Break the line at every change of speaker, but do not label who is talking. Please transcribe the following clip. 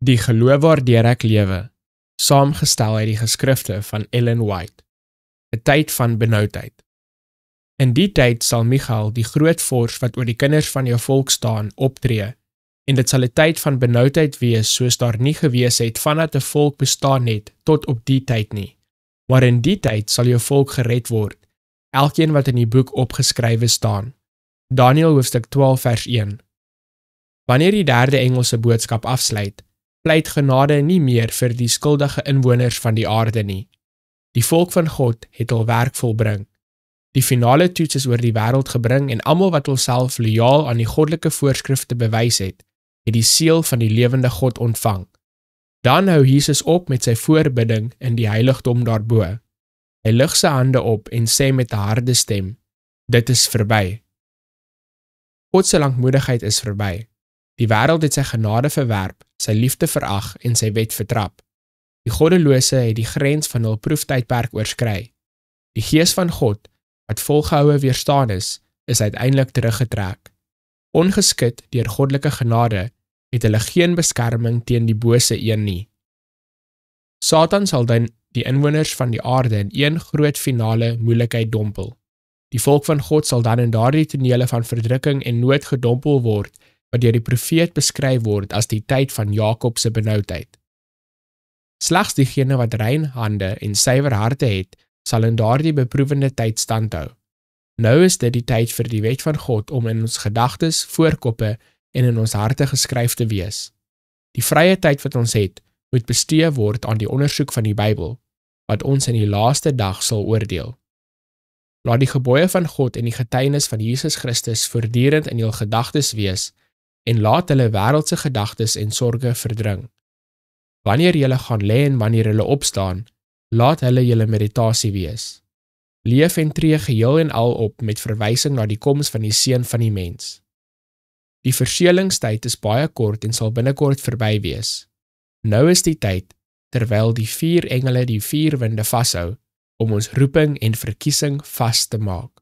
Die geloof waardeur ek lewe, saamgestel uit die geskrifte van Ellen White, 'n tyd van benoudheid. In die tyd sal Michael, die groot vors wat oor die kinders van jou volk staan, optree, en dit sal 'n tyd van benoudheid wees soos daar nie gewees het vandat 'n volk bestaan het tot op die tyd nie. Maar in die tyd sal jou volk gered word, elkeen wat in die boek opgeskrywe staan. Daniël hoofstuk 12 vers 1. Wanneer die derde engelse boodskap afsluit, pleit genade nie meer vir die skuldige inwoners van die aarde nie. Die volk van God het hul werk volbring. Die finale toets is oor die wêreld gebring en almal wat hulself lojaal aan die goddelike voorskrifte bewys het die seël van die lewende God ontvang. Dan hou Jesus op met sy voorbidding in die heiligdom daarbo. Hy lig sy hande op en sê met 'n harde stem, dit is verby. God se lankmoedigheid is verby. Die wêreld het sy genade verwerp, sy liefde verag en sy wet vertrap. Die goddelose het die grens van hul proeftydperk oorskry. Die gees van God, wat volgehoue weerstaan is uiteindelik teruggetrek. Ongeskit deur goddelike genade, het hulle geen beskerming teen die bose een nie. Satan sal dan die inwoners van die aarde in een groot finale moeilikheid dompel. Die volk van God sal dan in daardie tonele van verdrukking en nood gedompel word, wat deur die profeet beskryf word as die tyd van Jakob se benoudheid. Slegs diegene wat rein hande en suiwer harte het, sal in daardie beproewende tyd standhou. Nou is dit die tyd vir die wet van God om in ons gedagtes, voorkoppe en in ons harte geskryf te wees. Die vrye tyd wat ons het, moet bestee word aan die ondersoek van die Bybel, wat ons in die laaste dag sal oordeel. Laat die gebooie van God en die getuienis van Jesus Christus voortdurend in jul gedagtes wees en laat hulle wêreldse gedagtes en sorge verdring. Wanneer julle gaan lê en wanneer julle opstaan, laat hulle julle meditasie wees. Leef en tree geheel en al op met verwysing na die koms van die Seun van die mens. Die verseelingstyd is baie kort en sal binnekort verby wees. Nou is die tyd, terwyl die 4 engele die 4 winde vashou, om ons roeping en verkiesing vas te maak.